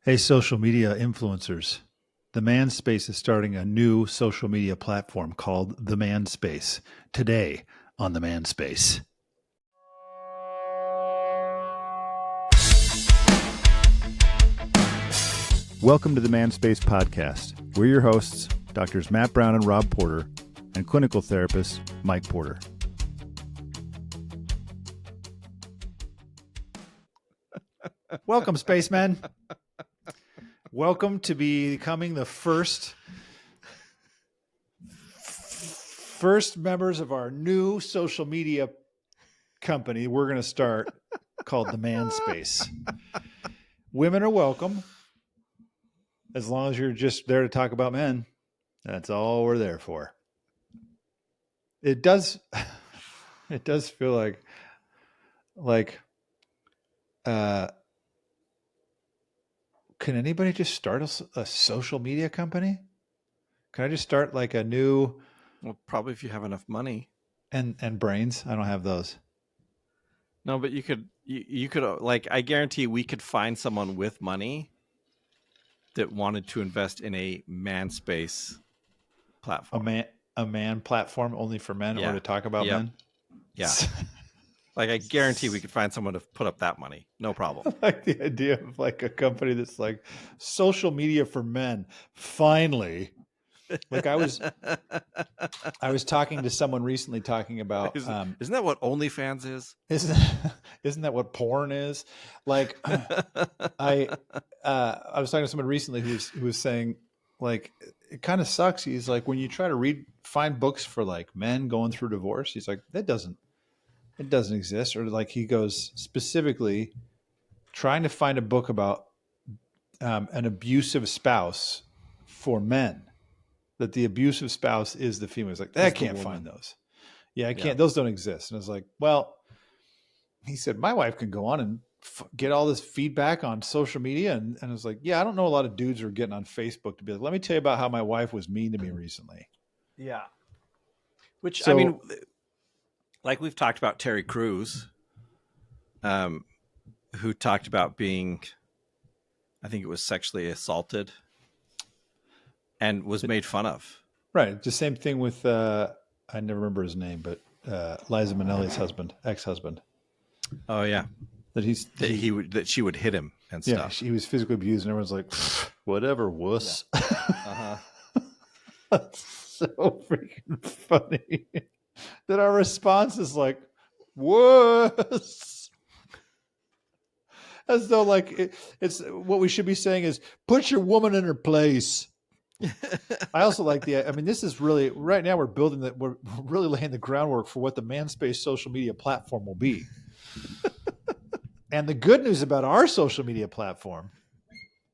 Hey, social media influencers. The Manspace is starting a new social media platform called the Manspace. Today on the Manspace. Welcome to the Manspace podcast. We're your hosts, Doctors Matt Brown and Rob Porter, and clinical therapist Mike Porter. Welcome, spacemen. Welcome to becoming the first members of our new social media company we're going to start called the Manspace. Women are welcome as long as you're just there to talk about men. That's all we're there for. It does feel like can anybody just start a social media company? Can I just start like a new? Well, probably if you have enough money and brains. I don't have those. No, but you could like, I guarantee we could find someone with money that wanted to invest in a Manspace platform. A man platform only for men, or to talk about men. Yeah. Like, I guarantee we could find someone to put up that money. No problem. I like the idea of like a company that's like social media for men. Finally. Like I was talking to someone recently talking about isn't that what OnlyFans is? Isn't that what porn is? Like I was talking to someone recently who was saying, like, it kind of sucks. He's like, when you try to find books for like men going through divorce, he's like, it doesn't exist. Or like he goes specifically trying to find a book about an abusive spouse for men, that the abusive spouse is the female. It's like, I can't find those. Yeah, I can't. Yeah. Those don't exist. And I was like, well, he said, my wife can go on and get all this feedback on social media. And I was like, yeah, I don't know a lot of dudes who are getting on Facebook to be like, let me tell you about how my wife was mean to me recently. Yeah. Which, I mean, like we've talked about Terry Crews, who talked about being, I think it was sexually assaulted and was made fun of. Right. The same thing with, I never remember his name, but Liza Minnelli's ex-husband. Oh yeah. That she would hit him and stuff. Yeah, he was physically abused and everyone's like, whatever, wuss. Yeah. Uh-huh. That's so freaking funny. That our response is like, wuss. As though like it's what we should be saying is, put your woman in her place. I also like this is really, right now we're really laying the groundwork for what the Manspace social media platform will be. And the good news about our social media platform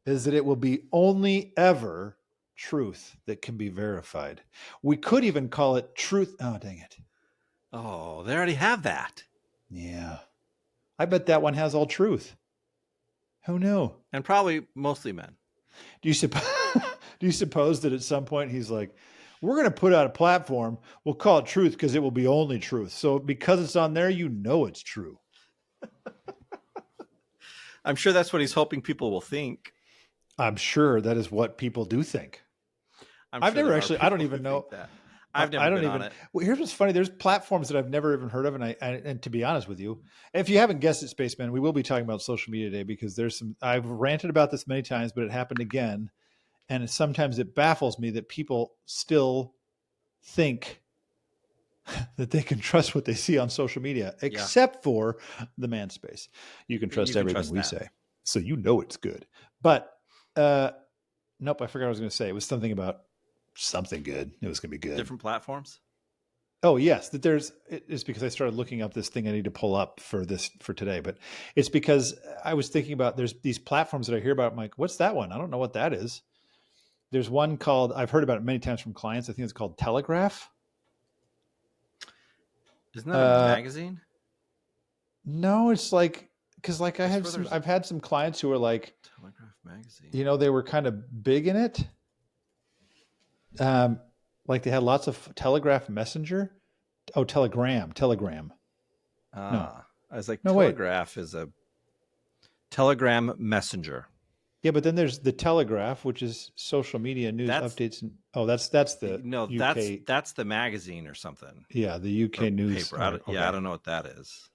is that it will be only ever truth that can be verified. We could even call it truth. Oh, dang it. Oh, they already have that. Yeah. I bet that one has all truth. Who knew? And probably mostly men. Do you suppose that at some point he's like, we're going to put out a platform, we'll call it truth because it will be only truth. So because it's on there, it's true. I'm sure that's what he's hoping people will think. I'm sure that is what people do think. I've never actually, I don't even know. I've never been on it. Well, here's what's funny. There's platforms that I've never even heard of. And to be honest with you, if you haven't guessed it, Spaceman, we will be talking about social media today because I've ranted about this many times, but it happened again. And sometimes it baffles me that people still think that they can trust what they see on social media, except for the Manspace. You can trust everything we say. So it's good. But nope, I forgot what I was going to say. It was something about something good. It was going to be good. Different platforms? Oh, yes. It's because I started looking up this thing I need to pull up for today. But it's because I was thinking about, there's these platforms that I hear about. I'm like, what's that one? I don't know what that is. There's one called, I've heard about it many times from clients. I think it's called Telegraph. Isn't that a magazine? No, it's like, because like I've had some clients who are like, Telegraph magazine. They were kind of big in it. Like they had lots of Telegraph Messenger. Oh, Telegram. No, I was like, Telegraph is a Telegram Messenger. Yeah, but then there's the Telegraph, which is social media news That's updates. And that's the no, UK. that's the magazine or something Yeah, the or UK news. paper. Okay. I don't know what that is.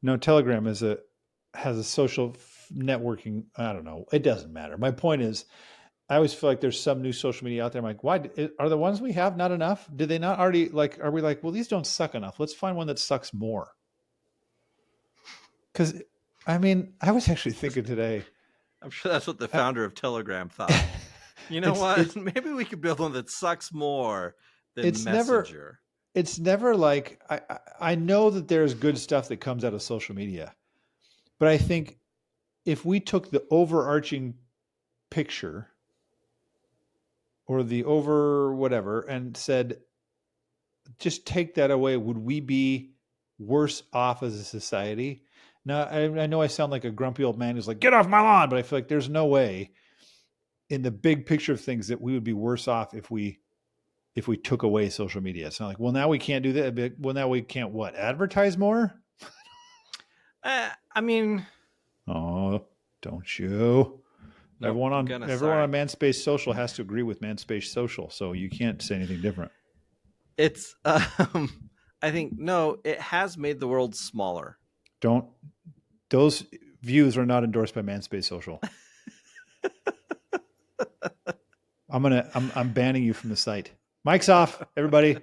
No, Telegram has a social networking. I don't know. It doesn't matter. My point is, I always feel like there's some new social media out there. I'm like, why are the ones we have not enough? Did they not already like? Are we like, well, these don't suck enough. Let's find one that sucks more. Because, I mean, I was actually thinking today. I'm sure that's what the founder of Telegram thought. You know what? Maybe we could build one that sucks more than it's never Messenger. it's never like I know that there's good stuff that comes out of social media, but I think if we took the overarching picture or the over whatever and said, just take that away, would we be worse off as a society? Now, I know I sound like a grumpy old man who's like, get off my lawn, but I feel like there's no way in the big picture of things that we would be worse off if we took away social media. It's not like, well, now we can't do that. Well, now we can't what? Advertise more? I mean, oh, don't you? Nope, everyone on Manspace Social has to agree with Manspace Social, so you can't say anything different. It's I think no, it has made the world smaller. Those views are not endorsed by Manspace Social. I'm banning you from the site. Mike's off, everybody.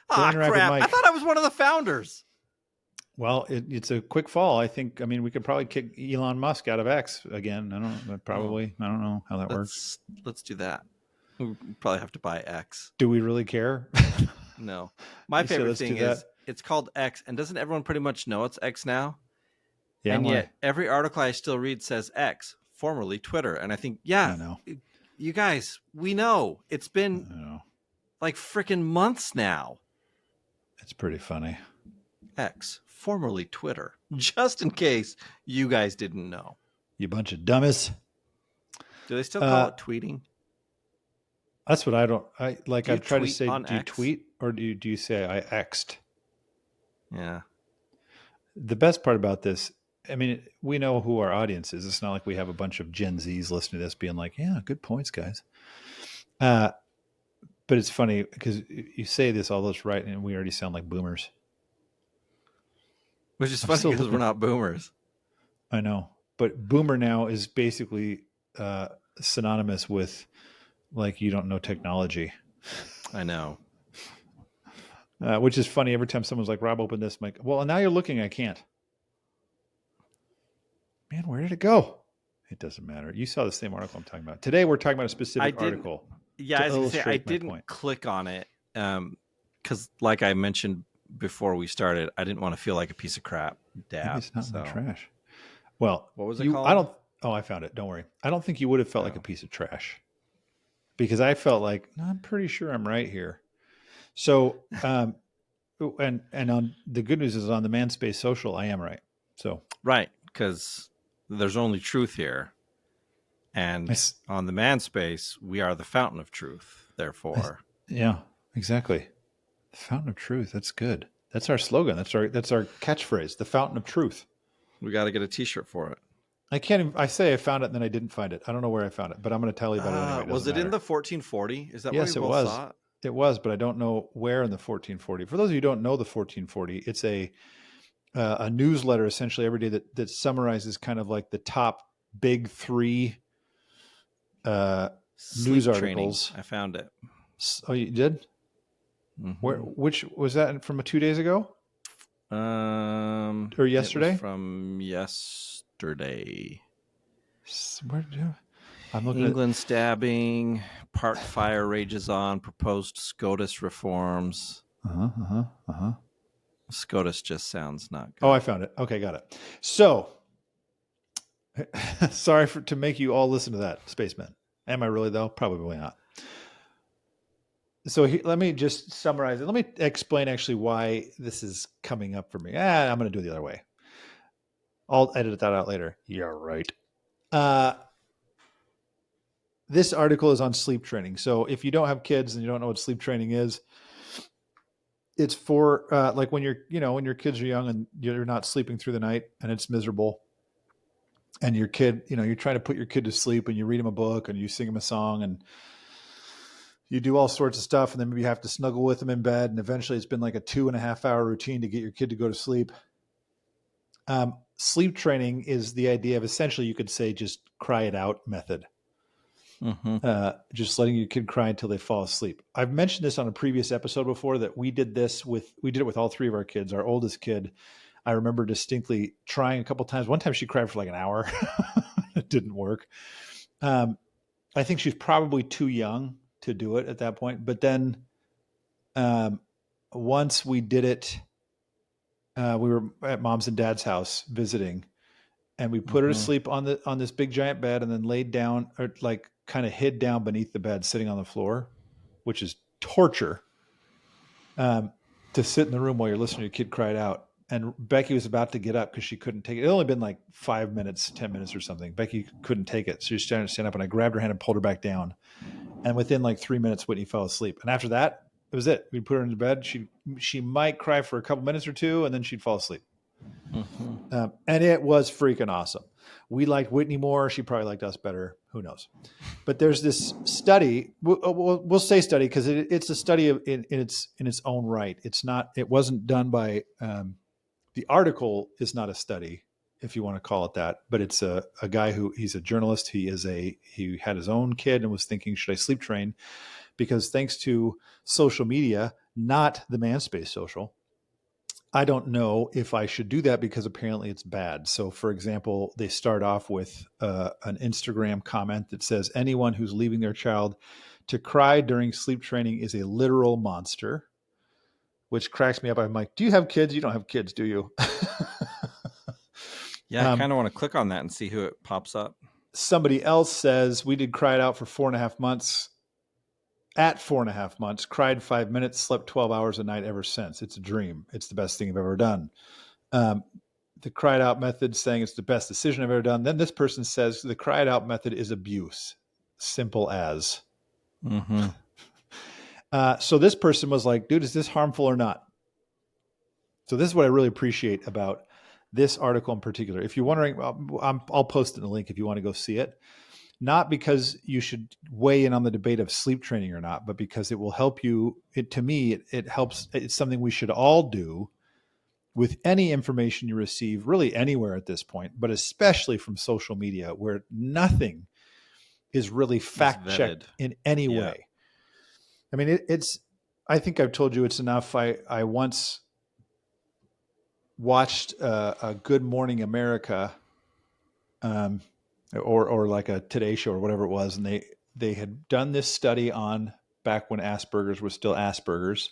Ah, crap! I thought I was one of the founders. Well, it's a quick fall. I mean, we could probably kick Elon Musk out of X again. I don't know how that works. Let's do that. We probably have to buy X. Do we really care? No. My favorite thing is it's called X, and doesn't everyone pretty much know it's X now? Yeah. And yet every article I still read says X, formerly Twitter. And I think, yeah, you guys, we know. It's been like freaking months now. It's pretty funny. X, formerly Twitter, just in case you guys didn't know. You bunch of dummies. Do they still call it tweeting? That's what I've tried to say, do you tweet or do you say I X'd? Yeah. The best part about this, I mean, we know who our audience is. It's not like we have a bunch of Gen Zs listening to this being like, yeah, good points, guys. But it's funny because you say this all this right, and we already sound like boomers. Which is funny because we're not boomers. I know. But boomer now is basically synonymous with like you don't know technology. I know. Which is funny. Every time someone's like, Rob, open this, I'm like, well, now you're looking, I can't. Man, where did it go? It doesn't matter. You saw the same article I'm talking about. Today we're talking about a specific article. Yeah, I was going to say, I didn't click on it because like I mentioned before we started, I didn't want to feel like a piece of crap dad. Maybe it's not in the trash. Well, what was it called? I found it. Don't worry. I don't think you would have felt like a piece of trash because I felt like, no, I'm pretty sure I'm right here. So, and on the good news is on the Manspace Social, I am right. So right, because there's only truth here, and on the Manspace, we are the fountain of truth. Therefore, yeah, exactly. The fountain of truth. That's good. That's our slogan. That's our catchphrase. The fountain of truth. We got to get a T-shirt for it. I say I found it and then I didn't find it. I don't know where I found it, but I'm going to tell you about it anyway. Was it in the 1440? Is that yes, where we both saw it? It was, but I don't know where in the 1440. For those of you who don't know the 1440, it's a newsletter essentially every day that summarizes kind of like the top big three news articles. I found it. Oh, you did? Mm-hmm. Which was that from 2 days ago? Or yesterday? From yesterday. Where did you? I'm looking England stabbing, park fire rages on, proposed SCOTUS reforms. SCOTUS just sounds not good. Oh, I found it. Okay, got it. So, sorry to make you all listen to that, spaceman. Am I really, though? Probably not. So let me just summarize it. Let me explain actually why this is coming up for me. I'm going to do it the other way. I'll edit that out later. You're right. This article is on sleep training. So if you don't have kids and you don't know what sleep training is, it's for like when your kids are young and you're not sleeping through the night and it's miserable. and your kid, you're trying to put your kid to sleep and you read him a book and you sing him a song and you do all sorts of stuff. And then maybe you have to snuggle with him in bed. And eventually it's been like a 2.5 hour routine to get your kid to go to sleep. Sleep training is the idea of, essentially, you could say, just cry it out method. Just letting your kid cry until they fall asleep. I've mentioned this on a previous episode before, that we did it with all three of our kids. Our oldest kid, I remember distinctly trying a couple times. One time she cried for like an hour. It didn't work. I think she's probably too young to do it at that point. But then once we did it, we were at mom's and dad's house visiting, and we put her to sleep on this big giant bed, and then laid down, or like kind of hid down beneath the bed, sitting on the floor, which is torture, to sit in the room while you're listening to your kid cry it out. And Becky was about to get up because she couldn't take it. It had only been like 5 minutes, 10 minutes or something. Becky couldn't take it. So she was trying to stand up, and I grabbed her hand and pulled her back down. And within like 3 minutes, Whitney fell asleep. And after that, it was it. We put her in bed. She might cry for a couple minutes or two, and then she'd fall asleep. And it was freaking awesome. We liked Whitney more. She probably liked us better. Who knows? But there's this study. We'll say study because it's a study in its own right. It wasn't done by. The article is not a study, if you want to call it that, but it's a guy he's a journalist. He had his own kid and was thinking, should I sleep train? Because thanks to social media, not the Manspace social, I don't know if I should do that, because apparently it's bad. So, for example, they start off with an Instagram comment that says, anyone who's leaving their child to cry during sleep training is a literal monster, which cracks me up. I'm like, do you have kids? You don't have kids, do you? Yeah, I kind of want to click on that and see who it pops up. Somebody else says, we did cry it out for 4.5 months. At 4.5 months, cried 5 minutes, slept 12 hours a night ever since. It's a dream. It's the best thing I've ever done. The cried out method, saying it's the best decision I've ever done. Then this person says the cried out method is abuse. Simple as. So this person was like, dude, is this harmful or not? So this is what I really appreciate about this article in particular. If you're wondering, I'll post it in the link if you want to go see it. Not because you should weigh in on the debate of sleep training or not, but because it will help you. To me, it helps. It's something we should all do with any information you receive, really anywhere at this point, but especially from social media, where nothing is really fact checked in any way. I mean, I think I've told you it's enough. I once watched a Good Morning America, or like a Today Show or whatever it was, and they had done this study on, back when Asperger's was still Asperger's,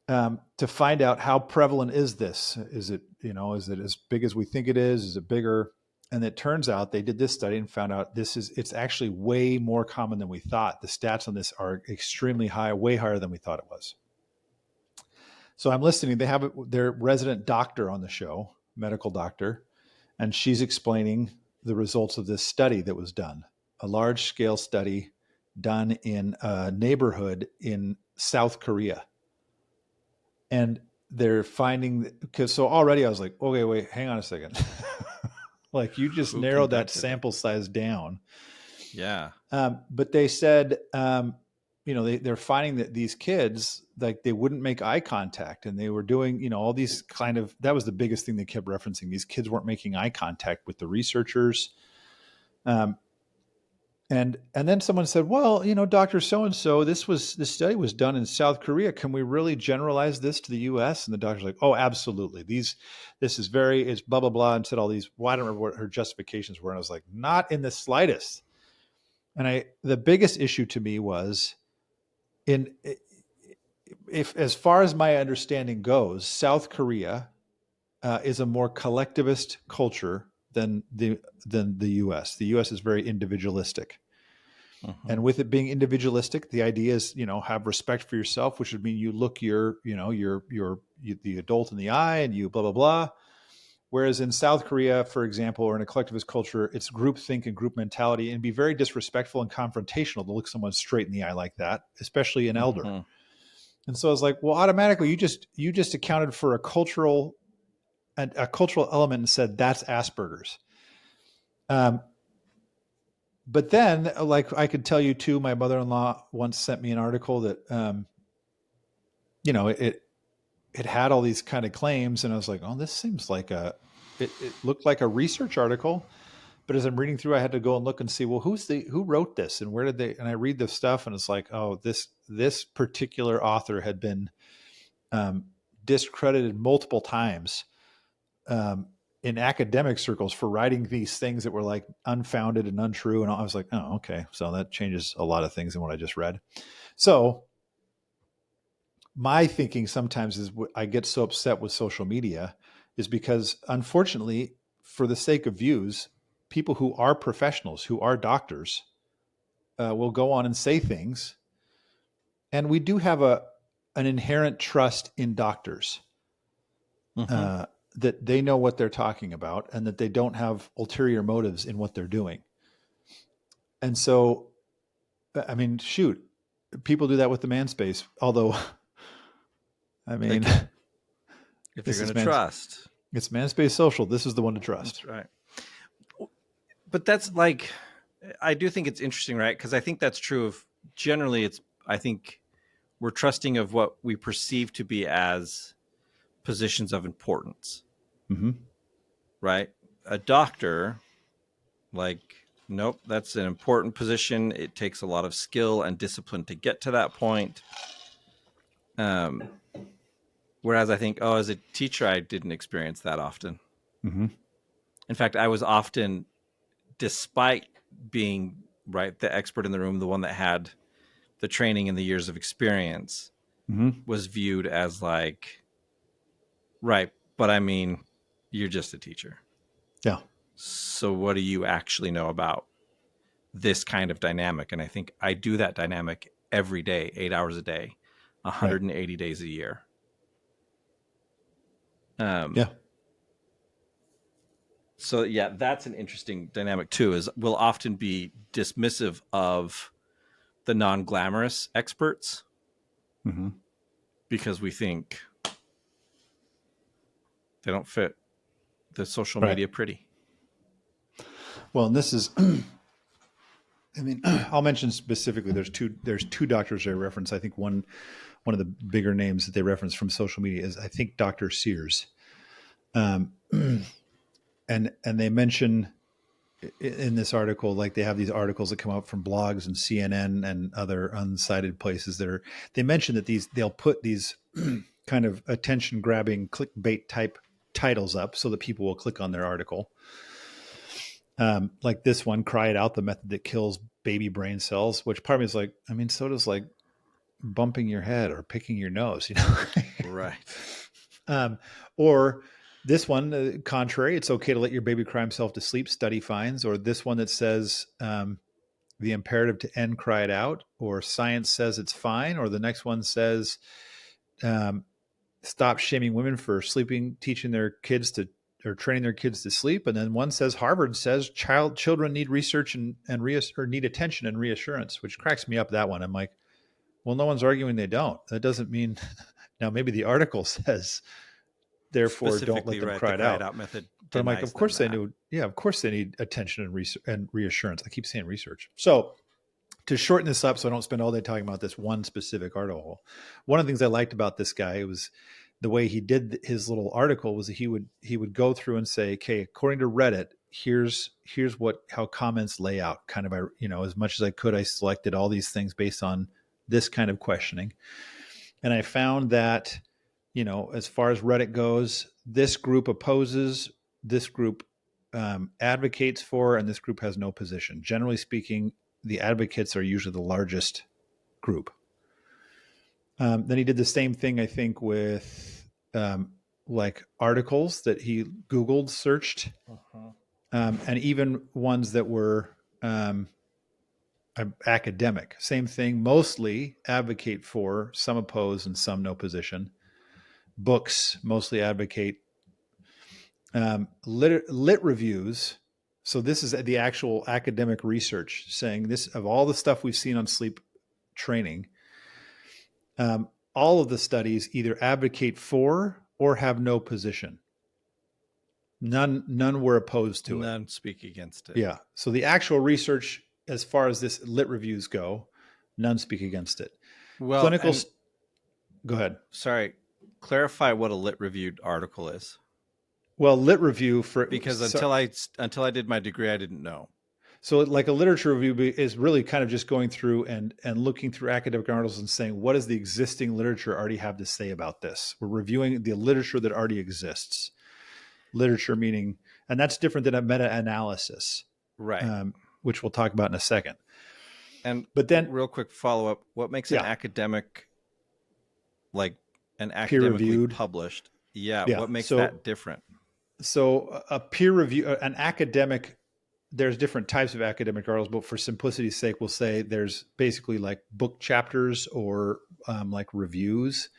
to find out how prevalent is this. Is it as big as we think it is? Is it bigger? And it turns out they did this study and found out it's actually way more common than we thought. The stats on this are extremely high, way higher than we thought it was. So I'm listening. They have their resident doctor on the show, medical doctor, and she's explaining the results of this study that was done, a large scale study done in a neighborhood in South Korea. And they're finding, so already I was like, okay, wait, hang on a second. Like, you just narrowed that sample size down. Yeah. But they said, they're finding that these kids, like, they wouldn't make eye contact, and they were doing, all these that was the biggest thing they kept referencing. These kids weren't making eye contact with the researchers. And then someone said, well, Dr. So-and-so, this study was done in South Korea. Can we really generalize this to the US? And the doctor's like, oh, absolutely. It's blah, blah, blah. And said all these, well, I don't remember what her justifications were. And I was like, not in the slightest. And the biggest issue to me was, if as far as my understanding goes, South Korea is a more collectivist culture than the US. The US is very individualistic. And with it being individualistic, the idea is, have respect for yourself, which would mean you look the adult in the eye and you blah, blah, blah. Whereas in South Korea, for example, or in a collectivist culture, it's groupthink and group mentality, and be very disrespectful and confrontational to look someone straight in the eye like that, especially an elder. And so I was like, well, automatically you just accounted for a cultural element and said that's Asperger's. But then, like I could tell you too, my mother-in-law once sent me an article that, it had all these kind of claims, and I was like, oh, this seems like it looked like a research article. But as I'm reading through, I had to go and look and see, well, who wrote this and where did they, and I read the stuff and it's like, oh, this particular author had been discredited multiple times in academic circles for writing these things that were like unfounded and untrue. And I was like, oh, okay. So that changes a lot of things in what I just read. So my thinking sometimes is I get so upset with social media is because, unfortunately, for the sake of views, people who are professionals, who are doctors, will go on and say things. And we do have an inherent trust in doctors, that they know what they're talking about and that they don't have ulterior motives in what they're doing. And so, I mean, shoot, people do that with the Manspace, although... I mean, if you're going to trust, it's Manspace Social. This is the one to trust. That's right. But that's like, I do think it's interesting, right? Because I think that's true of generally I think we're trusting of what we perceive to be as positions of importance, right? A doctor, like, nope, that's an important position. It takes a lot of skill and discipline to get to that point. Whereas I think, as a teacher, I didn't experience that often. In fact, I was often, despite being the expert in the room, the one that had the training and the years of experience, was viewed as like, right, but I mean, you're just a teacher. Yeah. So what do you actually know about this kind of dynamic? And I think I do that dynamic every day, 8 hours a day, 180 days a year. So yeah, that's an interesting dynamic too, is we'll often be dismissive of the non-glamorous experts because we think they don't fit the social media pretty. Well, and this is, I mean, I'll mention specifically, there's two doctors I reference. I think one of the bigger names that they reference from social media is, I think, Dr. Sears. And they mention in this article, like they have these articles that come out from blogs and CNN and other unsighted places they mention that they'll put these kind of attention grabbing clickbait type titles up so that people will click on their article. Like this one, Cry It Out, the method that kills baby brain cells, which part of me is like, I mean, so does like bumping your head or picking your nose, Right. Or this one, contrary, it's okay to let your baby cry himself to sleep, study finds. Or this one that says the imperative to end cry it out, or science says it's fine. Or the next one says stop shaming women for teaching their kids or training their kids to sleep. And then one says Harvard says children need research and need attention and reassurance, which cracks me up, that one. I'm like, well, no one's arguing they don't. That doesn't mean now maybe the article says therefore don't let them cry it out method. But I'm like, of course they knew. Yeah, of course they need attention and reassurance. I keep saying research. So to shorten this up so I don't spend all day talking about this one specific article, one of the things I liked about this guy was the way he did his little article was that he would go through and say, okay, according to Reddit, here's how comments lay out. Kind of, as much as I could, I selected all these things based on this kind of questioning. And I found that, as far as Reddit goes, this group opposes, this group advocates for, and this group has no position. Generally speaking, the advocates are usually the largest group. Then he did the same thing, I think, with like articles that he Googled, searched, and even ones that were academic. Same thing, mostly advocate for, some oppose, and some no position. Books mostly advocate. Lit reviews. So this is the actual academic research saying this, of all the stuff we've seen on sleep training, all of the studies either advocate for or have no position. None were opposed to it. None speak against it. Yeah. So the actual research, as far as this lit reviews go, none speak against it. Well, go ahead. Sorry, clarify what a lit reviewed article is. Well, lit review because until I did my degree, I didn't know. So like a literature review is really kind of just going through and looking through academic articles and saying, what does the existing literature already have to say about this? We're reviewing the literature that already exists. Literature meaning, and that's different than a meta-analysis, right? Which we'll talk about in a second. But then, real quick follow-up: what makes an academic, like an academically peer-reviewed published? Yeah. What makes that different? So a peer review, an academic. There's different types of academic articles, but for simplicity's sake, we'll say there's basically like book chapters or like reviews,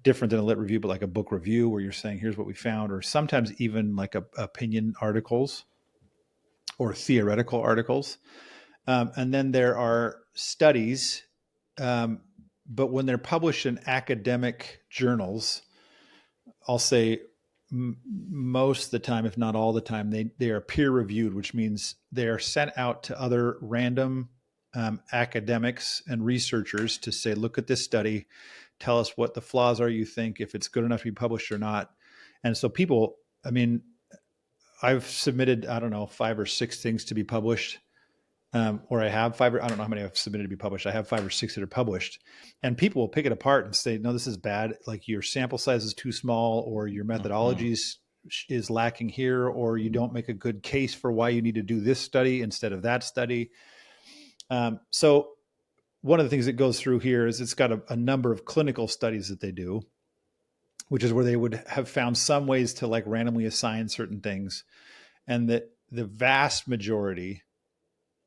different than a lit review, but like a book review where you're saying, here's what we found, or sometimes even like opinion articles or theoretical articles. And then there are studies, but when they're published in academic journals, I'll say most of the time, if not all the time, they are peer reviewed, which means they are sent out to other random academics and researchers to say, look at this study, tell us what the flaws are you think, if it's good enough to be published or not. And so people, I mean, I've submitted, I don't know, 5 or 6 things to be published. Or I have 5, I don't know how many I've submitted to be published. I have 5 or 6 that are published, and people will pick it apart and say, no, this is bad. Like your sample size is too small, or your methodology is lacking here, or you don't make a good case for why you need to do this study instead of that study. So one of the things that goes through here is it's got a number of clinical studies that they do, which is where they would have found some ways to like randomly assign certain things. And that the vast majority,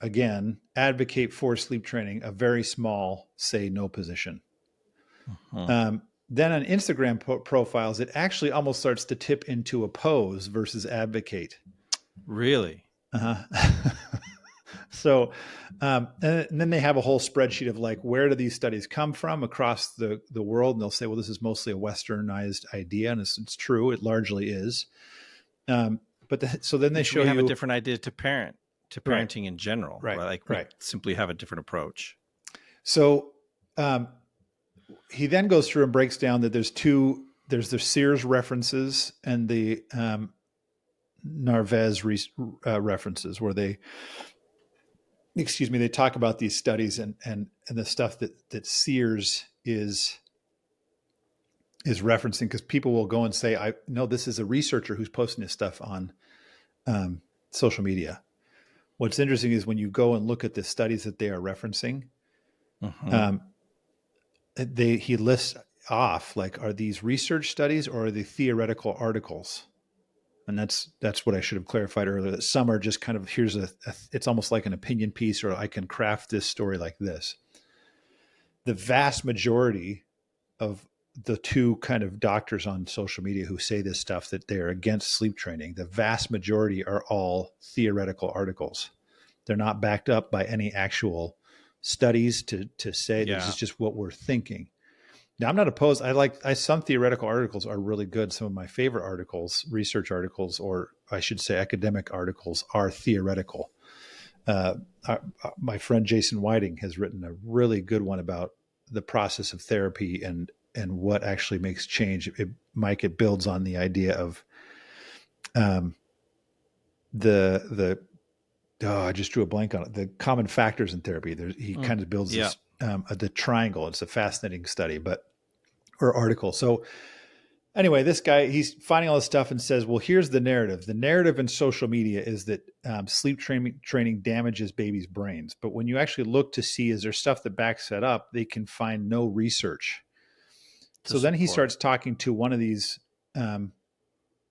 again, advocate for sleep training, a very small say no position. Then on Instagram profiles, it actually almost starts to tip into oppose versus advocate. Really? So, and then they have a whole spreadsheet of like, where do these studies come from across the world? And they'll say, well, this is mostly a westernized idea. And it's true. It largely is. So then they show you have a different idea to parenting in general, right? Like we simply have a different approach. So he then goes through and breaks down that there's the Sears references and the Narvaez references, where they talk about these studies and the stuff that Sears is referencing, because people will go and say, I know this is a researcher who's posting this stuff on social media. What's interesting is when you go and look at the studies that they are referencing, he lists off like, are these research studies or are they theoretical articles? And that's what I should have clarified earlier, that some are just kind of, here's it's almost like an opinion piece, or I can craft this story like this. The vast majority of the 2 kind of doctors on social media who say this stuff, that they're against sleep training, the vast majority are all theoretical articles. They're not backed up by any actual studies to say this is just what we're thinking. Now, I'm not opposed. Some theoretical articles are really good. Some of my favorite articles, research articles, or I should say academic articles, are theoretical. My friend Jason Whiting has written a really good one about the process of therapy and what actually makes change. It builds on the idea of I just drew a blank on it. The common factors in therapy. He kind of builds this, the triangle. It's a fascinating study, or article. So anyway, this guy, he's finding all this stuff and says, well, here's the narrative. The narrative in social media is that sleep training damages babies' brains. But when you actually look to see, is there stuff that backs that up, they can find no research. So then he starts talking to one of these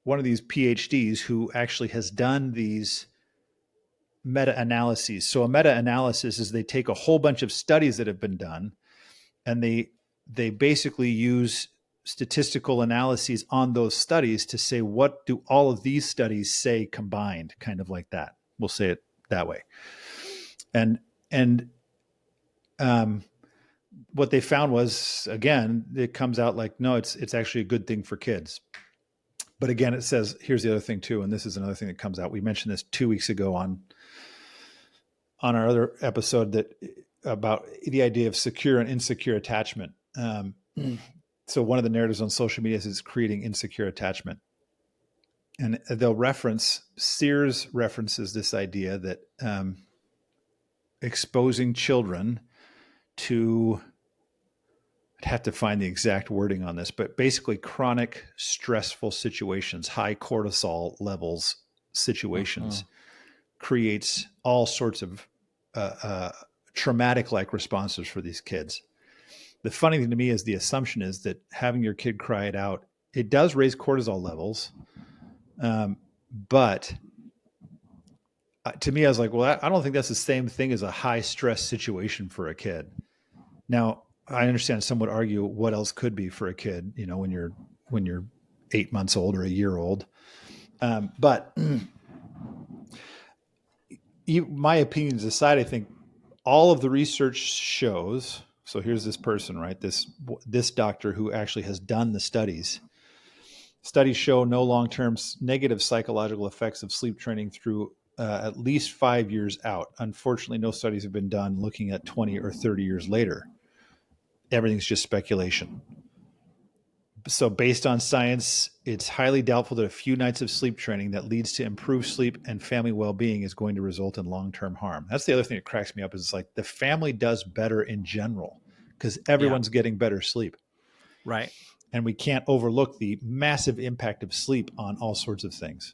PhDs who actually has done these meta-analyses. So a meta-analysis is they take a whole bunch of studies that have been done, and they basically use statistical analyses on those studies to say, what do all of these studies say combined, kind of like that. We'll say it that way. And what they found was, again, it comes out like, no, it's actually a good thing for kids. But again, it says, here's the other thing too, and this is another thing that comes out. We mentioned this 2 weeks ago on our other episode that about the idea of secure and insecure attachment. So one of the narratives on social media is creating insecure attachment. And they'll reference, Sears references this idea that exposing children to, I'd have to find the exact wording on this, but basically chronic stressful situations, high cortisol levels situations, creates all sorts of traumatic-like responses for these kids. The funny thing to me is the assumption is that having your kid cry it out, it does raise cortisol levels. But to me, I was like, well, I don't think that's the same thing as a high stress situation for a kid. Now, I understand some would argue what else could be for a kid, you know, when you're 8 months old or a year old. But my opinions aside, I think all of the research shows, so here's this person, right? This doctor who actually has done the studies. Studies show no long-term negative psychological effects of sleep training through at least 5 years out. Unfortunately, no studies have been done looking at 20 or 30 years later. Everything's just speculation. So based on science, it's highly doubtful that a few nights of sleep training that leads to improved sleep and family well-being is going to result in long-term harm. That's the other thing that cracks me up is it's like the family does better in general because everyone's getting better sleep. Right. And we can't overlook the massive impact of sleep on all sorts of things.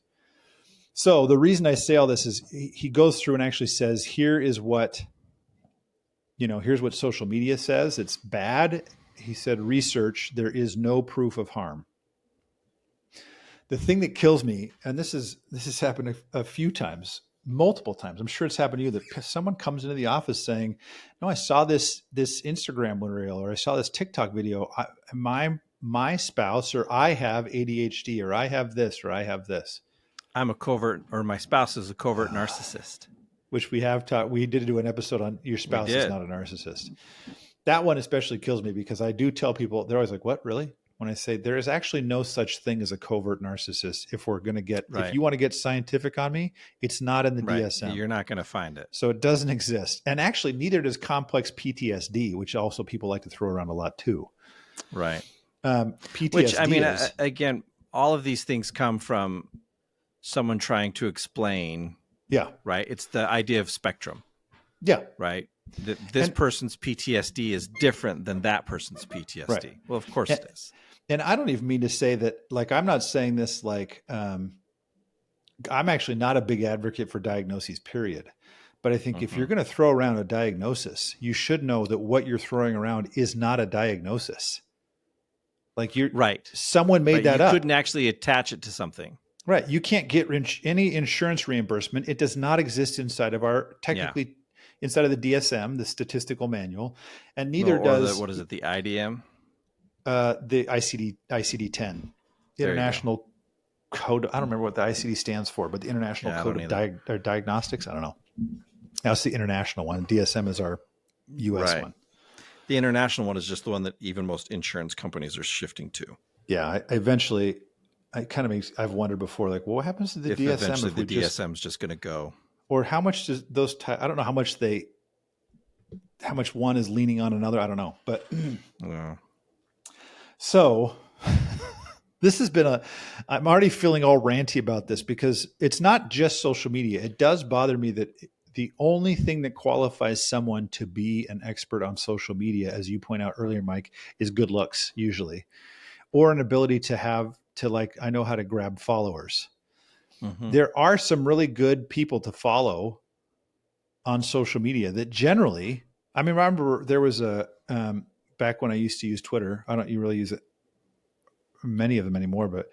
So the reason I say all this is he goes through and actually says, here's what social media says. It's bad. He said, research, there is no proof of harm. The thing that kills me, and this has happened a few times, multiple times. I'm sure it's happened to you that someone comes into the office saying, no, I saw this Instagram reel, or I saw this TikTok video. My spouse, or I have ADHD, or I have this, or I have this. I'm a covert, or my spouse is a covert narcissist. Which we have taught. We did do an episode on your spouse is not a narcissist. That one especially kills me because I do tell people, they're always like, what, really? When I say there is actually no such thing as a covert narcissist. If we're going to get, if you want to get scientific on me, it's not in the DSM. You're not going to find it. So it doesn't exist. And actually neither does complex PTSD, which also people like to throw around a lot too. Right. PTSD which, I mean, again, all of these things come from someone trying to explain. Yeah. Right. It's the idea of spectrum. Yeah. Right. This person's PTSD is different than that person's PTSD. Right. Well, of course it is. And I don't even mean to say that, like, I'm not saying this like, I'm actually not a big advocate for diagnoses, period. But I think if you're going to throw around a diagnosis, you should know that what you're throwing around is not a diagnosis. Like you're right. Someone made that up. You couldn't actually attach it to something. Right. You can't get any insurance reimbursement. It does not exist inside of our inside of the DSM, the statistical manual, and neither does what is it? The IDM, the ICD-10, the International Code. I don't remember what the ICD stands for, but the International Code of Diagnostics. I don't know. That's the international one. DSM is our U.S. one. The international one is just the one that even most insurance companies are shifting to. Yeah. I've wondered before, like, well, what happens to the DSM? Eventually the DSM is just going to go. Or how much does I don't know how much one is leaning on another. I don't know. But so this has been I'm already feeling all ranty about this because it's not just social media. It does bother me that the only thing that qualifies someone to be an expert on social media, as you point out earlier, Mike, is good looks usually, or an ability to I know how to grab followers. Mm-hmm. There are some really good people to follow on social media that generally, I mean, I remember there was back when I used to use Twitter, I don't really use it, many of them anymore, but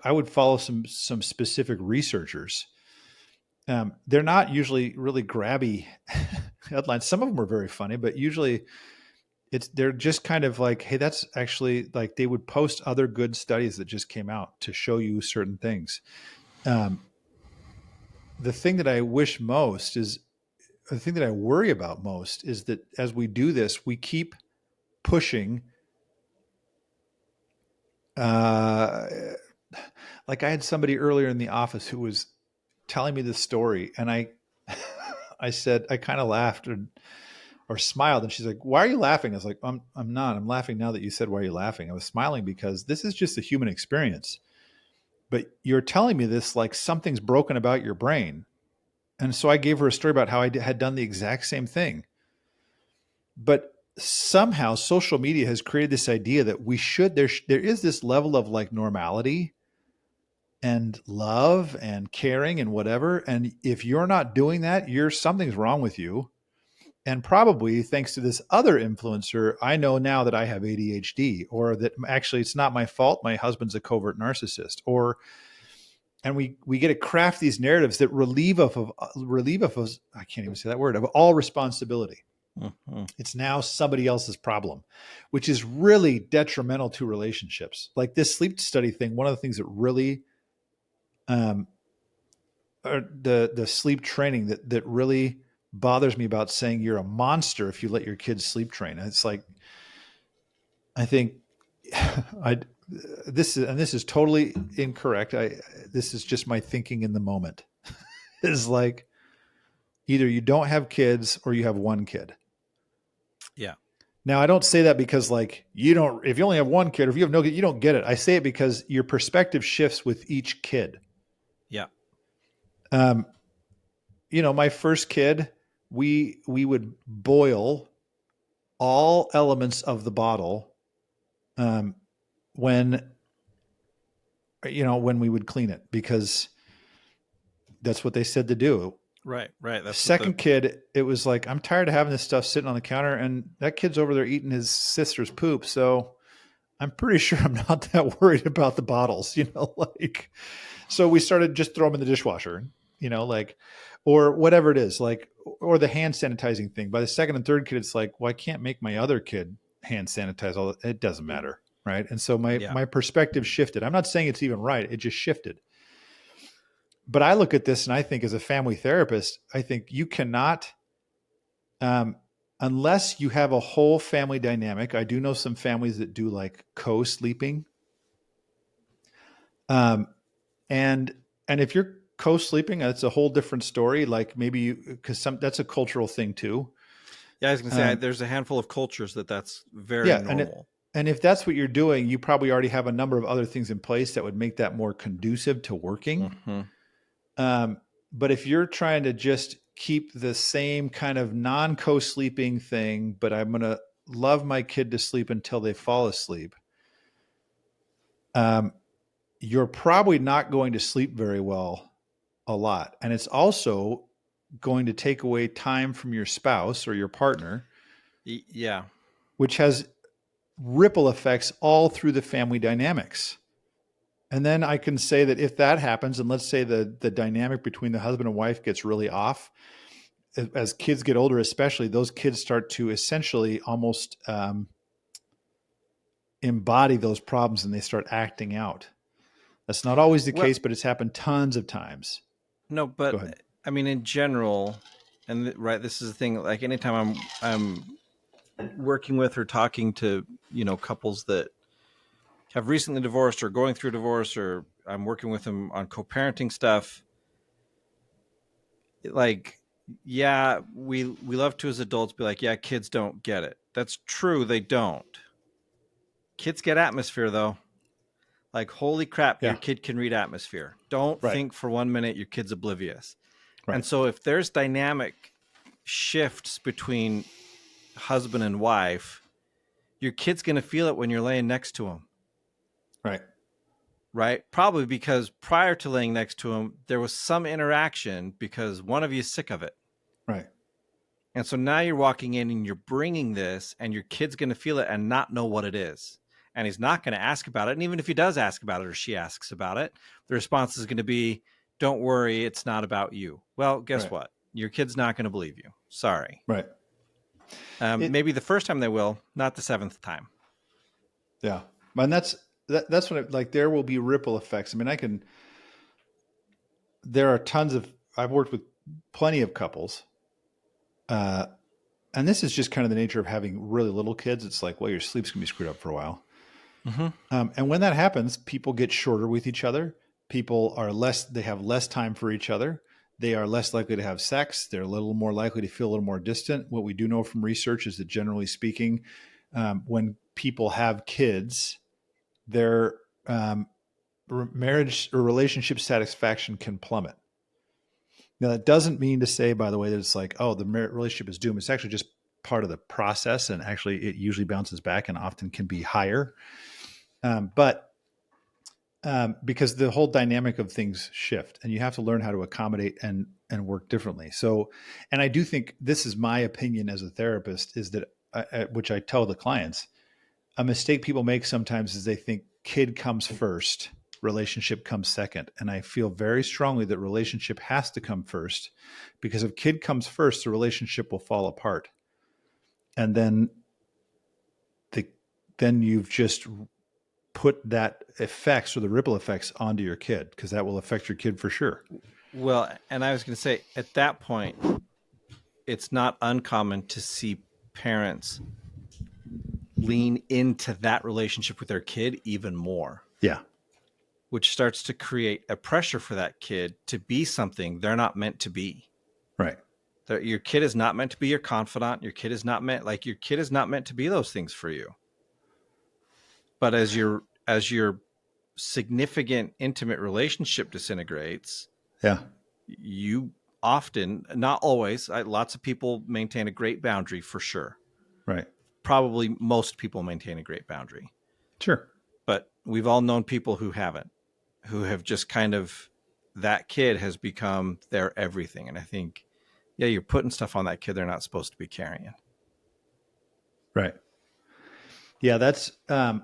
I would follow some specific researchers. They're not usually really grabby headlines. Some of them are very funny, but usually they're just kind of like, hey, that's actually like they would post other good studies that just came out to show you certain things. The thing that I worry about most is that as we do this, we keep pushing. like I had somebody earlier in the office who was telling me this story, and I said, I kind of laughed or smiled, and she's like, "Why are you laughing?" I was like, I'm not. I'm laughing now that you said, "Why are you laughing?" I was smiling because this is just a human experience. But you're telling me this like something's broken about your brain. And so I gave her a story about how I had done the exact same thing. But somehow social media has created this idea that there is this level of like normality and love and caring and whatever. And if you're not doing that, something's wrong with you. And probably thanks to this other influencer, I know now that I have ADHD, or that actually it's not my fault. My husband's a covert narcissist, and we get to craft these narratives that relieve us of I can't even say that word, of all responsibility. Mm-hmm. It's now somebody else's problem, which is really detrimental to relationships. Like this sleep study thing, one of the things that really the sleep training that really bothers me about saying you're a monster if you let your kids sleep train. It's like, I think this is totally incorrect. This is just my thinking in the moment. Is like either you don't have kids or you have one kid. Yeah. Now I don't say that because like if you only have one kid or if you have no kid, you don't get it. I say it because your perspective shifts with each kid. Yeah. My first kid, we would boil all elements of the bottle when we would clean it, because that's what they said to do. Right. That's second kid, it was like, I'm tired of having this stuff sitting on the counter, and that kid's over there eating his sister's poop. So I'm pretty sure I'm not that worried about the bottles, so we started just throw them in the dishwasher, or whatever it is, or the hand sanitizing thing. By the second and third kid, it's like, well, I can't make my other kid hand sanitize it doesn't matter. Right. And so my perspective shifted. I'm not saying it's even right. It just shifted. But I look at this and I think, as a family therapist, I think you cannot, unless you have a whole family dynamic. I do know some families that do like co-sleeping. And if you're co-sleeping, that's a whole different story. Like maybe because that's a cultural thing too. Yeah, I was going to say, there's a handful of cultures that's very normal. And if that's what you're doing, you probably already have a number of other things in place that would make that more conducive to working. Mm-hmm. But if you're trying to just keep the same kind of non-co-sleeping thing, but I'm going to love my kid to sleep until they fall asleep, you're probably not going to sleep very well a lot. And it's also going to take away time from your spouse or your partner. Yeah. Which has ripple effects all through the family dynamics. And then I can say that if that happens, and let's say the dynamic between the husband and wife gets really off, as kids get older, especially, those kids start to essentially almost embody those problems, and they start acting out. That's not always the case, but it's happened tons of times. No, but I mean, in general, and this is the thing, like anytime I'm working with or talking to, couples that have recently divorced or going through divorce, or I'm working with them on co-parenting stuff. Like, yeah, we love to, as adults, be like, yeah, kids don't get it. That's true. They don't. Kids get atmosphere though. Like, holy crap, your kid can read atmosphere. Don't think for 1 minute your kid's oblivious. Right. And so if there's dynamic shifts between husband and wife, your kid's going to feel it when you're laying next to him. Right. Probably because prior to laying next to him, there was some interaction because one of you is sick of it. Right. And so now you're walking in and you're bringing this, and your kid's going to feel it and not know what it is. And he's not going to ask about it. And even if he does ask about it, or she asks about it, the response is going to be, don't worry, it's not about you. Well, guess what? Your kid's not going to believe you. Sorry. Right. Maybe the first time they will, not the seventh time. Yeah. And that's when there will be ripple effects. I mean, there are I've worked with plenty of couples. And this is just kind of the nature of having really little kids. It's like, well, your sleep's going to be screwed up for a while. Mm-hmm. And when that happens, people get shorter with each other. people they have less time for each other. They are less likely to have sex. They're a little more likely to feel a little more distant. What we do know from research is that generally speaking, when people have kids, their marriage or relationship satisfaction can plummet. Now, that doesn't mean to say, by the way, that it's like, oh, the relationship is doomed. It's actually just part of the process, and actually it usually bounces back and often can be higher. Because the whole dynamic of things shift, and you have to learn how to accommodate and work differently. So, and I do think this is my opinion as a therapist, is that, which I tell the clients, a mistake people make sometimes is they think kid comes first, relationship comes second. And I feel very strongly that relationship has to come first, because if kid comes first, the relationship will fall apart. And then you've just put that effects, or the ripple effects, onto your kid, because that will affect your kid for sure. Well, and I was going to say, at that point, it's not uncommon to see parents lean into that relationship with their kid even more. Yeah. Which starts to create a pressure for that kid to be something they're not meant to be. Right. Your kid is not meant to be your confidant. Your kid is not meant to be those things for you. But as your significant intimate relationship disintegrates, you often, not always, lots of people maintain a great boundary for sure. Right. Probably most people maintain a great boundary. Sure. But we've all known people who haven't, who have just kind of, that kid has become their everything. And I think, yeah, you're putting stuff on that kid they're not supposed to be carrying. Right. Yeah, that's, I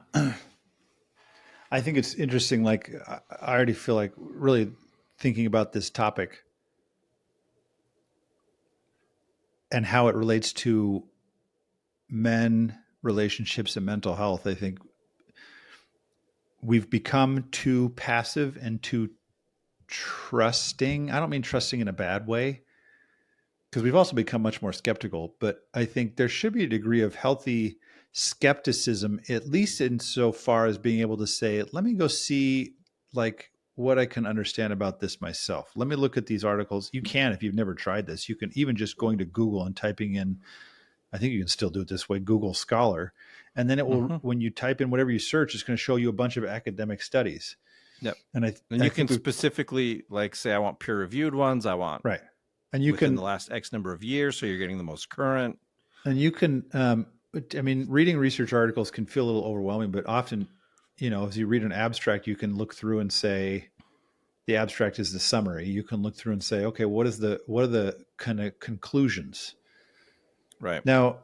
think it's interesting. Like, I already feel like really thinking about this topic and how it relates to men, relationships, and mental health. I think we've become too passive and too trusting. I don't mean trusting in a bad way, because we've also become much more skeptical, but I think there should be a degree of healthy skepticism, at least insofar as being able to say, let me go see like what I can understand about this myself. Let me look at these articles. You can, if you've never tried this, you can even just going to Google and typing in, I think you can still do it this way, Google Scholar. And then it will, when you type in whatever you search, it's going to show you a bunch of academic studies. Yep. And you can specifically like say, I want peer reviewed ones. I want, right. And you within can, the last X number of years, so you're getting the most current. And you can, I mean, reading research articles can feel a little overwhelming, but often, as you read an abstract, you can look through and say, the abstract is the summary. You can look through and say, okay, what are the kind of conclusions? Right. Now,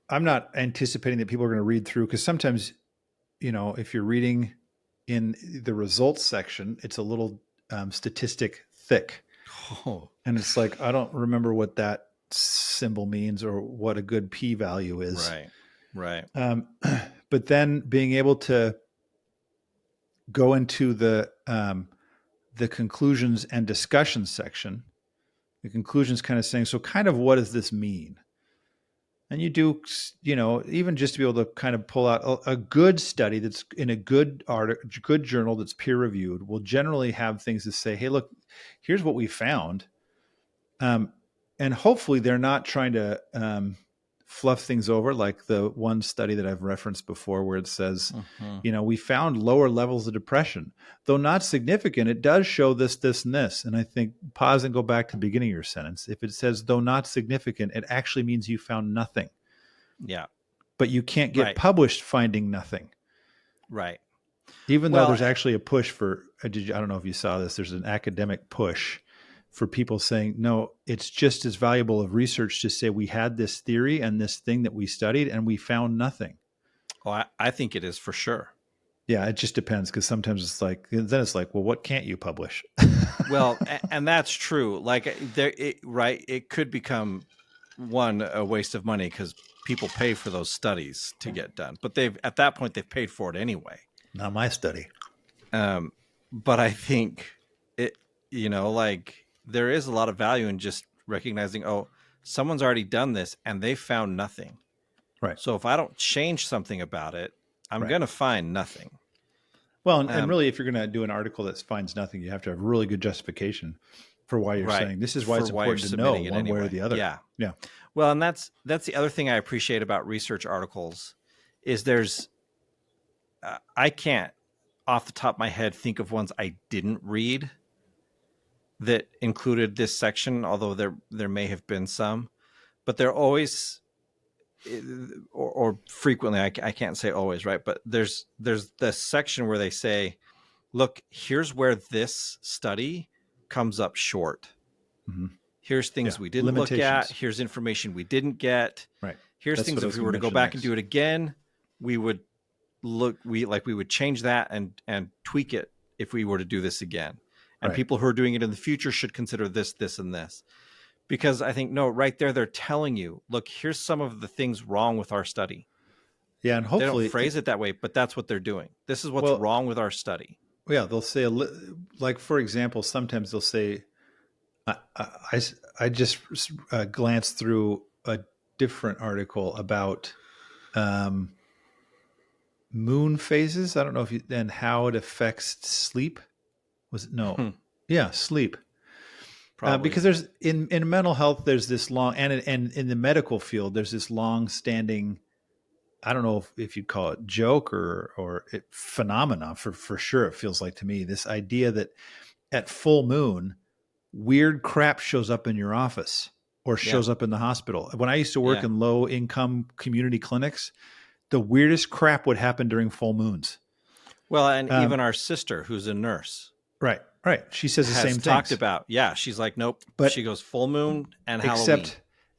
I'm not anticipating that people are going to read through, because sometimes, if you're reading in the results section, it's a little statistic thick. Oh. And it's like, I don't remember what that symbol means or what a good p-value is. Right. But then being able to go into the conclusions and discussion section, the conclusions kind of saying, so kind of what does this mean? And you do, even just to be able to kind of pull out a good study that's in a good good journal that's peer reviewed will generally have things to say, hey, look, here's what we found. And hopefully they're not trying to fluff things over, like the one study that I've referenced before where it says, we found lower levels of depression. Though not significant, it does show this, this, and this. And I think pause and go back to the beginning of your sentence. If it says, though not significant, it actually means you found nothing. Yeah. But you can't get published finding nothing. Right. Even though there's actually a push for, I don't know if you saw this, there's an academic push for people saying, no, it's just as valuable of research to say we had this theory and this thing that we studied and we found nothing. Oh, I think it is for sure. Yeah, it just depends, because sometimes it's like, well, what can't you publish? Well, and that's true. Like it could become a waste of money because people pay for those studies to get done, but at that point they've paid for it anyway. Not my study. But I think it, there is a lot of value in just recognizing, oh, someone's already done this and they found nothing. Right. So if I don't change something about it, I'm going to find nothing. Well, and really, if you're going to do an article that finds nothing, you have to have really good justification for why you're saying this is why it's important to know one way or the other. Yeah. Yeah. Well, and that's the other thing I appreciate about research articles is I can't off the top of my head think of ones I didn't read that included this section, although there may have been some, but they're always or frequently, I can't say always, right? But there's this section where they say, look, here's where this study comes up short. Mm-hmm. Here's things we didn't look at. Here's information we didn't get. Right. Here's things if we were to go back and do it again, we would change that and tweak it if we were to do this again. And people who are doing it in the future should consider this, this, and this. Because I think, no, right there, they're telling you, look, here's some of the things wrong with our study. Yeah, and hopefully... They don't phrase it that way, but that's what they're doing. This is what's wrong with our study. Yeah, they'll say, like, for example, sometimes they'll say, I just glanced through a different article about moon phases. I don't know and how it affects sleep. Was it? No. Yeah, sleep. Because there's in mental health, there's this long, and in the medical field, there's this long standing, I don't know if you'd call it joke or phenomena for sure. It feels like to me, this idea that at full moon, weird crap shows up in your office or shows up in the hospital. When I used to work in low income community clinics, the weirdest crap would happen during full moons. Well, and even our sister, who's a nurse. Right. She says the same thing. Talked about, she's like, nope. But she goes full moon and Halloween.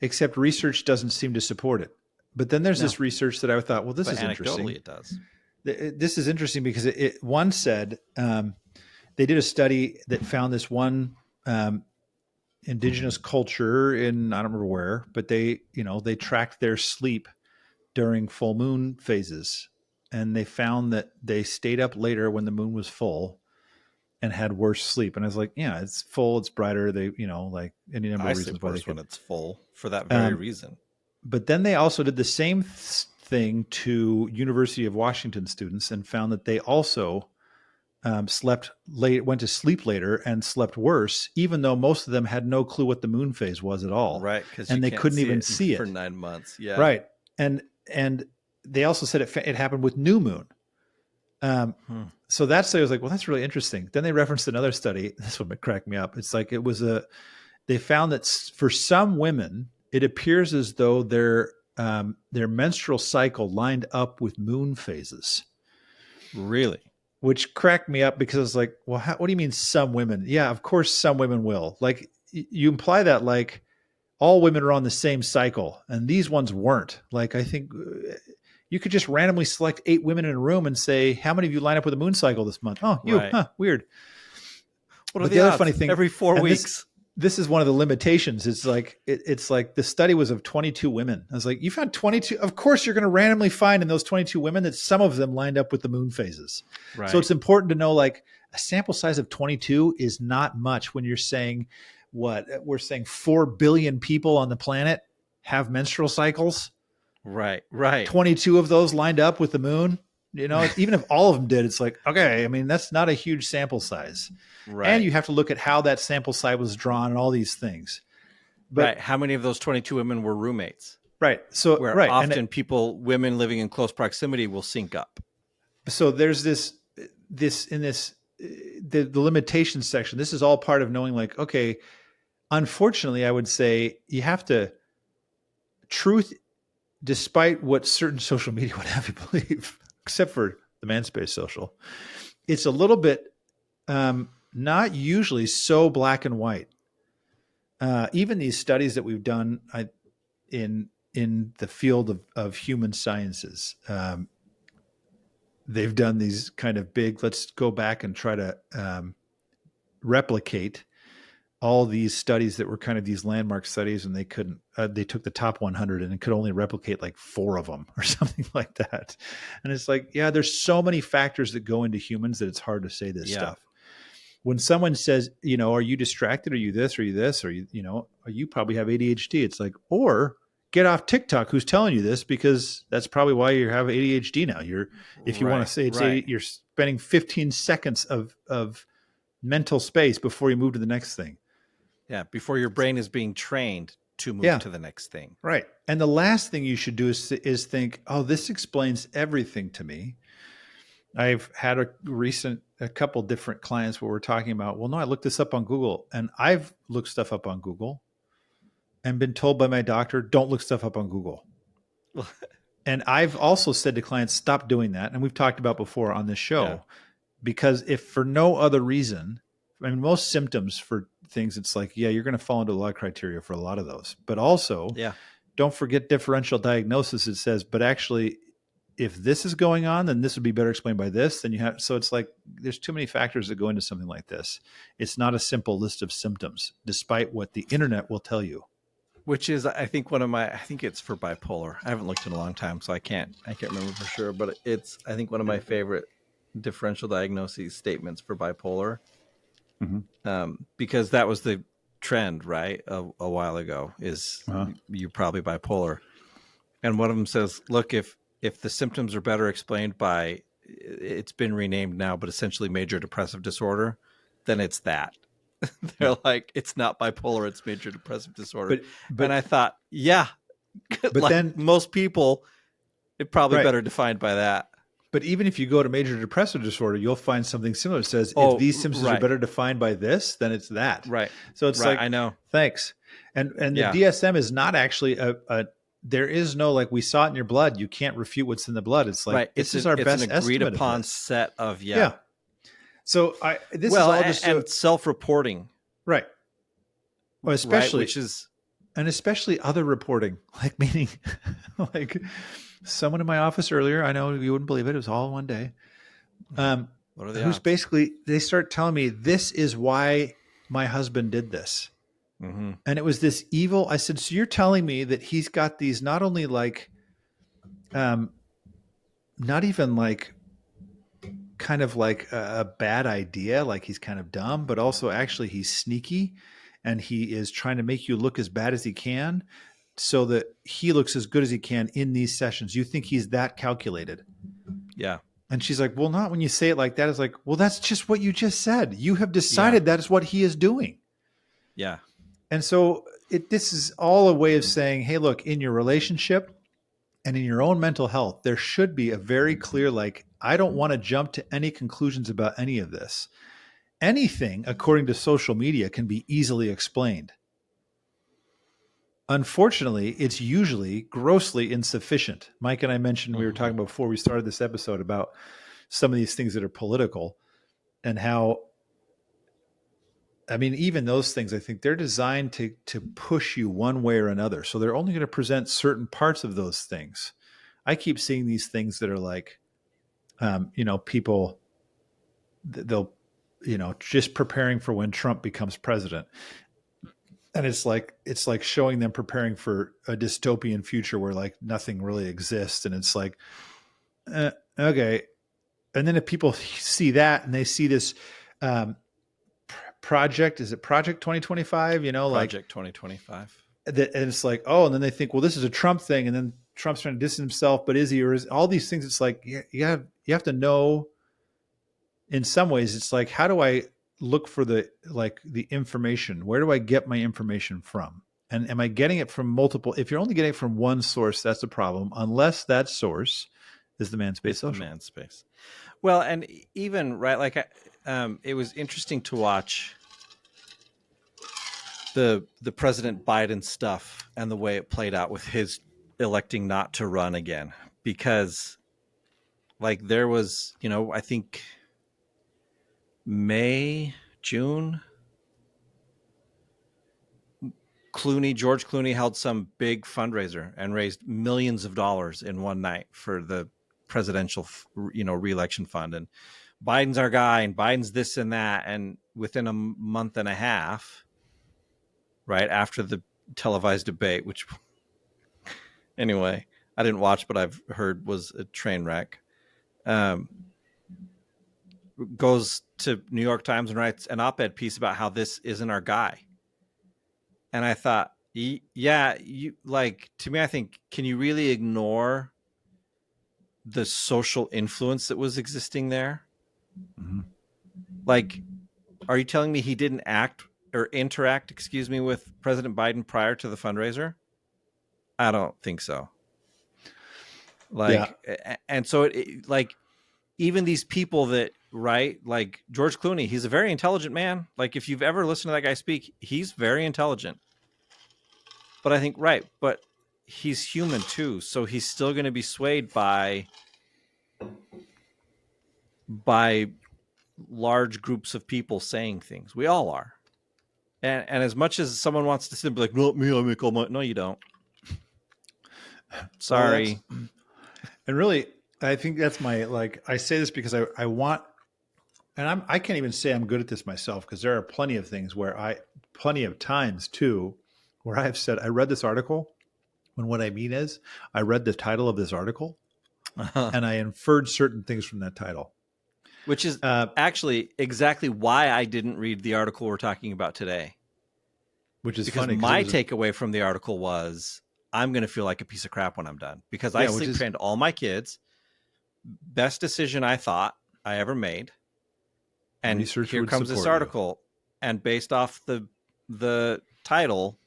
Except research doesn't seem to support it. But then there's this research that I thought, well, this is interesting. Anecdotally, it does. This is interesting because one said they did a study that found this one indigenous culture in, I don't remember where, but they tracked their sleep during full moon phases, and they found that they stayed up later when the moon was full and had worse sleep. And I was like, yeah, it's full, it's brighter. They, like any number of reasons why when it's full for that very reason. But then they also did the same thing to University of Washington students and found that they also slept late, went to sleep later and slept worse, even though most of them had no clue what the moon phase was at all. Right. And they couldn't even see it for 9 months. Yeah. Right. And they also said it happened with new moon. So that study was like, well, that's really interesting. Then they referenced another study. This one cracked me up. It's like, they found that for some women, it appears as though their menstrual cycle lined up with moon phases. Really? Which cracked me up because I was like, well, what do you mean some women? Yeah, of course some women will. Like you imply that like all women are on the same cycle and these ones weren't. Like I think you could just randomly select 8 women in a room and say, how many of you line up with a moon cycle this month? Oh, you, weird. What are the other funny thing? Every 4 weeks. This is one of the limitations. It's like the study was of 22 women. I was like, you found 22. Of course, you're going to randomly find in those 22 women that some of them lined up with the moon phases. Right. So it's important to know like a sample size of 22 is not much when you're saying we're saying 4 billion people on the planet have menstrual cycles. Right. 22 of those lined up with the moon. Even if all of them did, it's like, okay, I mean, that's not a huge sample size. Right. And you have to look at how that sample size was drawn and all these things. But how many of those 22 women were roommates? Right. So often women living in close proximity will sync up. So there's the limitations section. This is all part of knowing like, okay, unfortunately, I would say you have to despite what certain social media would have you believe, except for the Manspace social, it's a little bit not usually so black and white. Even these studies that we've done in the field of human sciences, they've done these kind of big, let's go back and try to replicate all these studies that were kind of these landmark studies, and they couldn't, they took the top 100 and it could only replicate like 4 of them or something like that. And it's like, yeah, there's so many factors that go into humans that it's hard to say this stuff. When someone says, are you distracted? Are you this? Are you this? Or you probably have ADHD. It's like, or get off TikTok who's telling you this, because that's probably why you have ADHD now. If you want to say it's you're spending 15 seconds of mental space before you move to the next thing. Yeah, before your brain is being trained to move to the next thing. Right. And the last thing you should do is think, oh, this explains everything to me. I've had a couple different clients where we're talking about, well, no, I looked this up on Google, and I've looked stuff up on Google and been told by my doctor, don't look stuff up on Google. And I've also said to clients, stop doing that. And we've talked about before on this show, because if for no other reason, I mean, most symptoms for things, it's like, yeah, you're going to fall into a lot of criteria for a lot of those. But also, don't forget differential diagnosis. It says, but actually, if this is going on, then this would be better explained by this. Then you have, so it's like, there's too many factors that go into something like this. It's not a simple list of symptoms, despite what the internet will tell you. Which is, I think I think it's for bipolar. I haven't looked in a long time, so I can't remember for sure, but it's, I think, one of my favorite differential diagnoses statements for bipolar. Because that was the trend, right? A while ago is you're probably bipolar. And one of them says, look, if the symptoms are better explained by, it's been renamed now, but essentially major depressive disorder, then it's that. They're like, it's not bipolar, it's major depressive disorder. But and I thought, but like then most people, it probably better defined by that. But even if you go to major depressive disorder, you'll find something similar. It says, if these symptoms are better defined by this, then it's that. Right. So it's like, I know. Thanks. And the DSM is not actually there is no, like, we saw it in your blood, you can't refute what's in the blood. It's like, this is our best estimate. It's an agreed upon set of, So this is all just and self-reporting. Right. Well, especially, which is, and especially other reporting, like, meaning like someone in my office earlier, I know you wouldn't believe it, it was all in one day. What are the who's odds? Basically, they start telling me, this is why my husband did this. And it was this evil. I said, so you're telling me that he's got these, not only like, not even like kind of like a bad idea, like he's kind of dumb, but also actually he's sneaky and he is trying to make you look as bad as he can so that he looks as good as he can in these sessions. You think he's that calculated? Yeah. And she's like, well, not when you say it like that. It's like, well, that's just what you just said. You have decided that is what he is doing. Yeah. And so this is all a way of saying, hey, look, in your relationship and in your own mental health, there should be a very clear, like, I don't want to jump to any conclusions about any of this. Anything, according to social media, can be easily explained. Unfortunately, it's usually grossly insufficient. Mike and I mentioned, we were talking about before we started this episode about some of these things that are political and how, I mean, even those things, I think they're designed to push you one way or another. So they're only going to present certain parts of those things. I keep seeing these things that are like, people, they'll, just preparing for when Trump becomes president. And it's like showing them preparing for a dystopian future where like nothing really exists. And it's like, okay. And then if people see that and they see this, project, is it Project 2025? Project 2025. And it's like, oh, and then they think, well, this is a Trump thing. And then Trump's trying to distance himself, but is he, or is all these things? It's like, you have to know, in some ways, it's like, how do I look for the information? Where do I get my information from? And am I getting it from multiple? If you're only getting it from one source, that's a problem, unless that source is the Manspace social. Manspace. Well, and even, right, like, it was interesting to watch the President Biden stuff and the way it played out with his electing not to run again, because like there was, I think June, George Clooney held some big fundraiser and raised millions of dollars in one night for the presidential, re-election fund. And Biden's our guy and Biden's this and that. And within a month and a half, right after the televised debate, which anyway, I didn't watch, but I've heard was a train wreck, goes to New York Times and writes an op-ed piece about how this isn't our guy. And I thought, Yeah, to me, I think, can you really ignore the social influence that was existing there? Mm-hmm. Like, are you telling me he didn't interact, with President Biden prior to the fundraiser? I don't think so. And so even these people that, right, like George Clooney, he's a very intelligent man. Like, if you've ever listened to that guy speak, he's very intelligent. But I think, right, but he's human too, so he's still going to be swayed by large groups of people saying things. We all are. And as much as someone wants to sit and be like, "Not me, I make all my," no, you don't. Sorry. Well, and really, I think that's my, I say this because I want, and I can't even say I'm good at this myself, because there are plenty of things plenty of times too, where I've said, I read this article, when what I mean is I read the title of this article and I inferred certain things from that title. Which is actually exactly why I didn't read the article we're talking about today. Which is because funny. My takeaway from the article was, I'm going to feel like a piece of crap when I'm done, because I sleep trained all my kids. Best decision I thought I ever made. And here comes this article. And based off the title,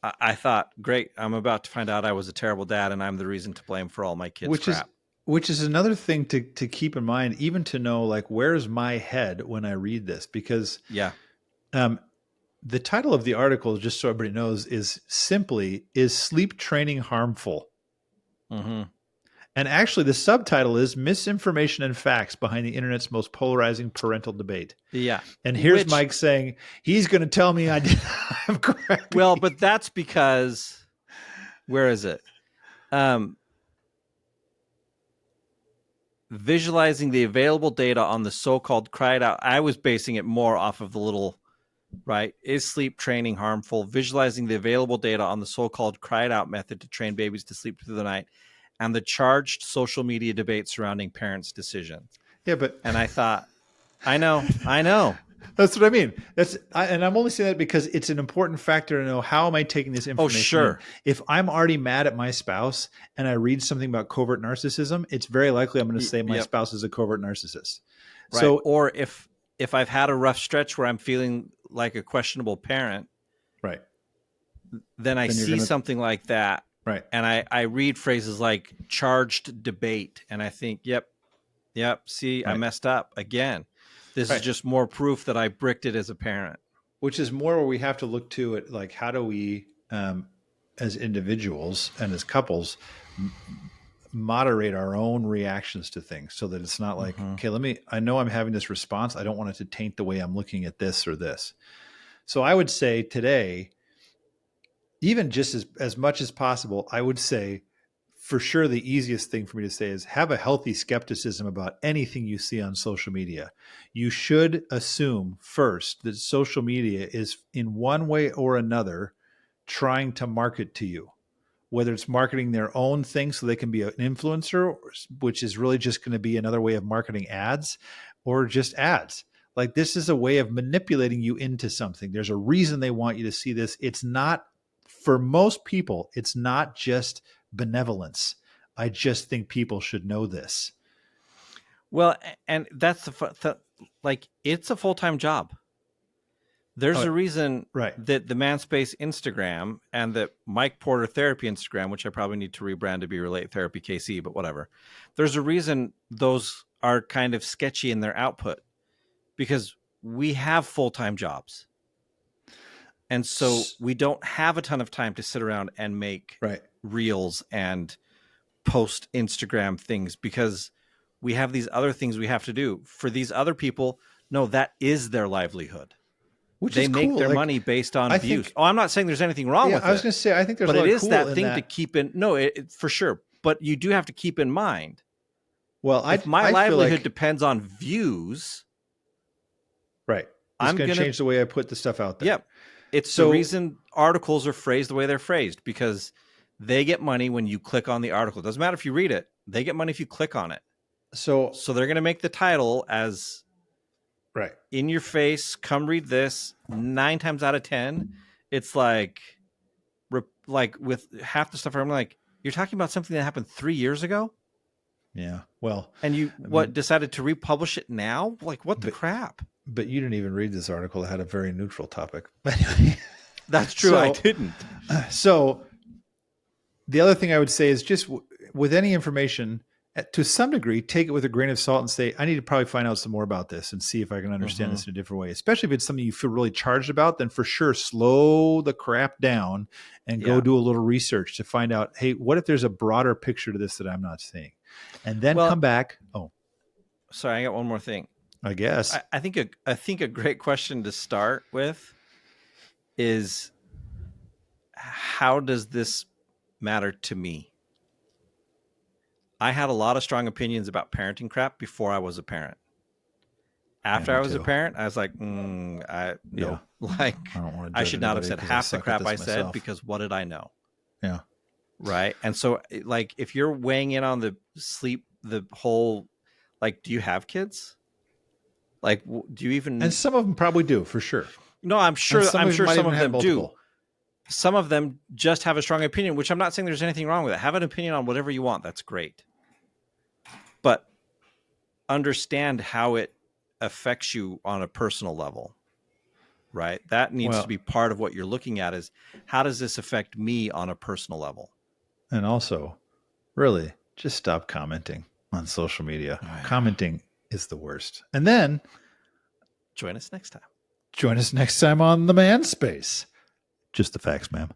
I thought, great, I'm about to find out I was a terrible dad and I'm the reason to blame for all my kids' crap. Which is another thing to keep in mind, even to know, like, where's my head when I read this? Because the title of the article, just so everybody knows, is simply, "Is sleep training harmful?" Mm-hmm. And actually the subtitle is "Misinformation and Facts Behind the Internet's Most Polarizing Parental Debate." Yeah. And here's Mike saying he's going to tell me I'm correct. Well, but that's because, where is it? Visualizing the available data on the so-called cried out. I was basing it more off of the little, right? Is sleep training harmful? Visualizing the available data on the so-called cried out method to train babies to sleep through the night, and the charged social media debate surrounding parents' decisions. Yeah, and I thought, I know. That's what I mean. And I'm only saying that because it's an important factor to know, how am I taking this information? Oh, sure. In? If I'm already mad at my spouse and I read something about covert narcissism, it's very likely I'm going to say my spouse is a covert narcissist. Right. So, or if I've had a rough stretch where I'm feeling like a questionable parent, right, then I see something like that, right, and I read phrases like charged debate, and I think, yep, see, right. I messed up again. This is just more proof that I bricked it as a parent. Which is more where we have to look to it, like, how do we, as individuals and as couples, moderate our own reactions to things, so that it's not like, okay, I know I'm having this response. I don't want it to taint the way I'm looking at this or this. So I would say today, even just as much as possible, I would say, for sure, the easiest thing for me to say is have a healthy skepticism about anything you see on social media. You should assume first that social media is, in one way or another, trying to market to you, whether it's marketing their own thing so they can be an influencer, which is really just going to be another way of marketing ads, or just ads. Like, this is a way of manipulating you into something. There's a reason they want you to see this. It's not, for most people, it's not just benevolence. I just think people should know this. Well, and that's it's a full-time job. There's a reason that the Manspace Instagram and the Mike Porter Therapy Instagram, which I probably need to rebrand to be Relate Therapy KC, but whatever. There's a reason those are kind of sketchy in their output, because we have full-time jobs. And so we don't have a ton of time to sit around and make reels and post Instagram things, because we have these other things we have to do. For these other people, no, that is their livelihood. They make their money based on views. I'm not saying there's anything wrong with it. I was going to say, I think there's but a lot it of is cool that in thing that. To keep in. No, for sure. But you do have to keep in mind. Well, if my livelihood depends on views, right, it's going to change the way I put the stuff out there. Yep. It's the reason articles are phrased the way they're phrased, because they get money when you click on the article. It doesn't matter if you read it. They get money if you click on it. So they're going to make the title as in your face, come read this. 9 times out of 10, it's like, like with half the stuff, I'm like, you're talking about something that happened 3 years ago. Yeah. Well, and you decided to republish it now? Like, what the crap? But you didn't even read this article that had a very neutral topic. That's true. So, I didn't. So the other thing I would say is just with any information, to some degree, take it with a grain of salt and say, I need to probably find out some more about this and see if I can understand this in a different way. Especially if it's something you feel really charged about, then for sure, slow the crap down and go do a little research to find out, hey, what if there's a broader picture to this that I'm not seeing? And then come back. Oh, sorry, I got one more thing. I guess. I think a great question to start with is, how does this matter to me? I had a lot of strong opinions about parenting crap before I was a parent. After I was a parent, I was like, I should not have said half the crap I said, because what did I know? Yeah. Right. And so, like, if you're weighing in on the whole, like, do you have kids? Like, do you even? And some of them probably do, for sure. No, I'm sure some of them do. Some of them just have a strong opinion, which I'm not saying there's anything wrong with it. Have an opinion on whatever you want. That's great. But understand how it affects you on a personal level, right? That needs to be part of what you're looking at, is how does this affect me on a personal level? And also, really, just stop commenting on social media. Commenting is the worst. And then join us next time. Join us next time on the Manspace. Just the facts, ma'am.